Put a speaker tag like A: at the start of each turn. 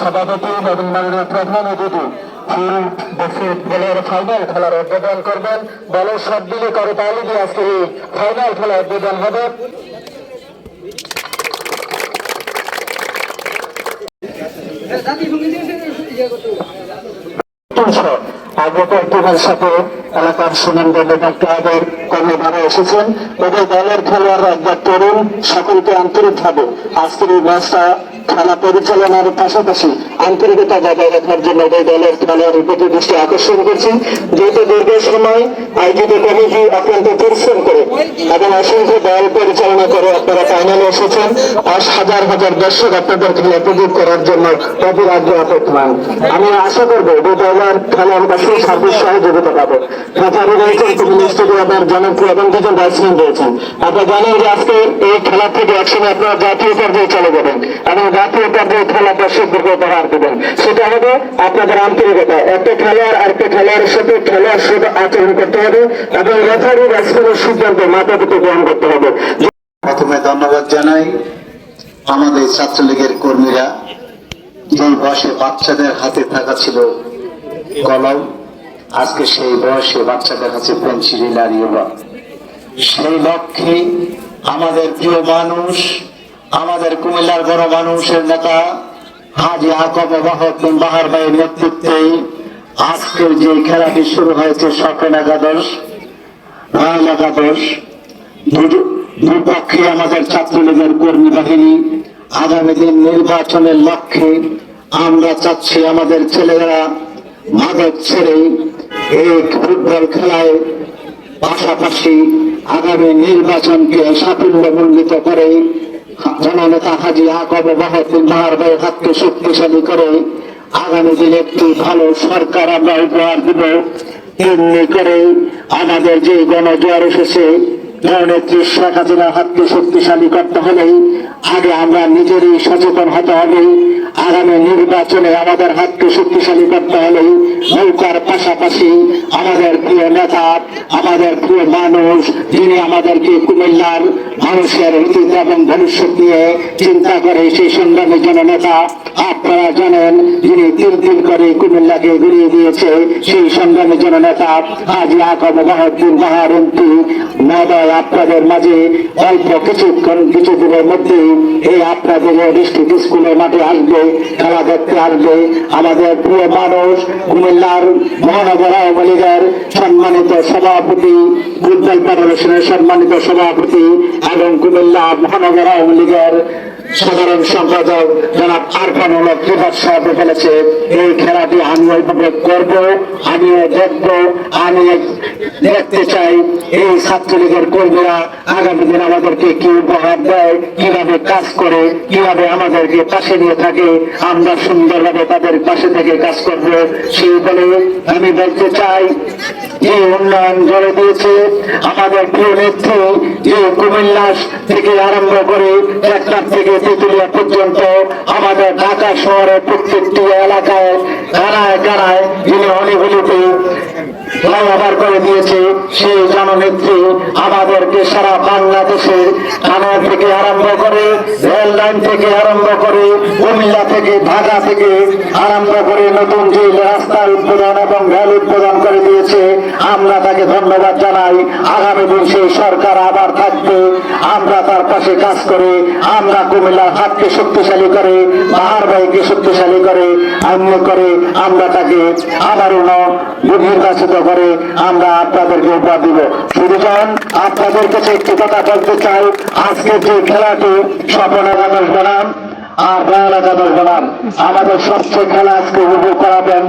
A: সভাপতি এবং মাননীয় প্রধান অতিথি দলের ফাইনাল খেলার উদ্বোধন করবেন। দলের সব দিলে করে তালি দিয়ে আজকে এই ফাইনাল খেলার উদ্বোধন হবে। সাথে এলাকার সুনামগঞ্জের ক্লাবের কর্মীরা এসেছেন। ওদের দলের খেলোয়াড়রা একবার তরুণ, সকলকে আন্তরিকভাবে আজকের এই ম্যাচটা খেলা পরিচালনার পাশাপাশি আন্তরিকতা বজায় রাখার জন্য এই দলের খেলোয়াড়ের প্রতি দৃষ্টি আকর্ষণ করছি। যেহেতু দীর্ঘ সময় আয়োজিত কমিটি অত্যন্ত পরিশ্রম করে এবং অসংখ্য দল পরিচালনা করে আপনারা ফাইনালে এসেছেন। হাজার হাজার দর্শক আপনাদের খেলা উপভোগ করার জন্য অধীর আগ্রহ অপেক্ষমান। আমি আশা করবো এই দলের খেলার কাছে সার্বিক সহযোগিতা পাবে। স্টেডিয়ামের জনপ্রিয় এবং দুজন ব্যাটসম্যান রয়েছেন। আপনারা জানেন যে আজকে এই খেলা থেকে একসময় আপনারা জাতীয় পর্যায়ে চলে যাবেন এবং জাতীয় পর্যায়ে খেলা দর্শকদেরকে উপহার দেবেন। সেটা হবে আপনাদের আন্তরিকতা। একটা খেলোয়াড় আরেকটা খেলোয়াড়ের সাথে খেলোয়াড় সাথে আচরণ করতে হবে এবং রেফারি ব্যাটসম্যানের সিদ্ধান্ত মাথা পেতে গ্রহণ করতে হবে।
B: প্রথমে ধন্যবাদ জানাই আমাদের ছাত্রলীগের কর্মীরা, যে বয়সে বাচ্চাদের হাতে থাকা ছিল কলম, আজকে সেই বয়সে বাচ্চাদের কাছে পেন্সিল আর রবার। সেই লক্ষ্যে আমাদের প্রিয় মানুষ, আমাদের কুমিল্লার বড় মানুষের নেতা হাজী আহমদ বাহাউদ্দিন বাহার ভাইয়ের নেতৃত্বে আজকের যে খেলাটি শুরু হয়েছে স্বপ্ন একাদশ রয়্যাল একাদশ, দুপক্ষে আমাদের ছাত্রলীগের কর্মী বাহিনী। আগামী দিন নির্বাচনের লক্ষ্যে আমরা চাচ্ছি আমাদের ছেলেরা মাদক ছেড়ে এই ফুটবল খেলায় পাশাপাশি আগামী নির্বাচনকে সাফল্যমণ্ডিত করে জননেতা হাজী আহমদ বাহাউদ্দিন বাহার ভাইয়ের হাতকে শক্তিশালী করে আগামী দিনে একটি ভালো সরকার আমরা উপহার দেব। এমনি করে আমাদের যে গণজোয়ার এসেছে জননেত্রী শেখ হাসিনার হাতকে শক্তিশালী করতে হলে আগে আমরা নিজেরই সচেতন হতে হবে। আগামী নির্বাচনে আমাদের হাতকে শক্তিশালী করতে হলে নৌকার পাশাপাশি আমাদের প্রিয় নেতা, আমাদের প্রিয় মানুষ, যিনি আমাদেরকে কুমিল্লার মানুষের অতীত এবং ভবিষ্যৎ নিয়ে চিন্তা করে সেই সংগ্রামী জননেতা, আপনারা জানেন যিনি তিল তিল করে কুমিল্লাকে ঘুরিয়ে দিয়েছে সেই সংগ্রামী জননেতা হাজী আহমদ বাহাউদ্দিন বাহার এমপি মহোদয় আপনাদের মাঝে অল্প কিছু দিনের মধ্যে এই আপনাদের ডিস্ট্রিক্ট স্কুলের মাঠে আসবে, খেলা দেখতে আসবে। আমাদের প্রিয় মানুষ কুমিল্লার মহানগর আওয়ামী লীগের সম্মানিত সভাপতি, ফুটবল ফেডারেশনের সম্মানিত সভাপতি এবং কুমিল্লা মহানগর আওয়ামী লীগের সাধারণ সম্পাদক জনাব আরফানুল ত্রিপাঠ সাহেব ফেলেছে। এই খেলাটি আমি ওইভাবে করবো, আমিও দেখবো, আমি দেখতে চাই এই ছাত্রলীগের কর্মীরা আগামী দিন আমাদেরকে কি উপহার দেয়, কিভাবে কাজ করে, কিভাবে আমাদেরকে পাশে নিয়ে থাকে। আমরা সুন্দরভাবে তাদের পাশে থেকে কাজ করবো। সেই বলে আমি বলতে চাই যে উন্নয়ন গড়ে দিয়েছে আমাদের প্রিয় নেত্রী, যে কুমিল্লা থেকে আরম্ভ করে ট্রাক্টর থেকে তেঁতুলিয়া পর্যন্ত আমাদের ঢাকা শহরের প্রত্যেকটি এলাকায় গাড়ায় গাড়ায় যিনি অনেকগুলিতে ফ্লাইওভার করে দিয়েছে সেই জননেত্রী আমাদেরকে সারা বাংলাদেশের থানা থেকে আরম্ভ করে রেল লাইন থেকে আরম্ভ করে কুমিল্লা থেকে ঢাকা থেকে আরম্ভ করে নতুন যে রাস্তার উদ্বোধন এবং রেল উদ্বোধন করে দিয়েছে। আমরা তাকে ধন্যবাদ জানাই। আগামী দিন সেই সরকার আবার থাকবে, আমরা তার পাশে কাজ করে আমরা কুমিল্লার হাতকে শক্তিশালী করে বাহার ভাইকে শক্তিশালী করে আমরা তাকে আবারও নির্বাচিত করে আমরা আপনাদেরকে উপহার দিব। শুধুজন আপনাদের কাছে একটি কথা বলতে চাই, আজকের যে খেলাটি স্বপ্ন একাদশ বনাম আর রয়্যাল একাদশ বনাম আমাদের সবচেয়ে খেলা আজকে উপভোগ করাবেন।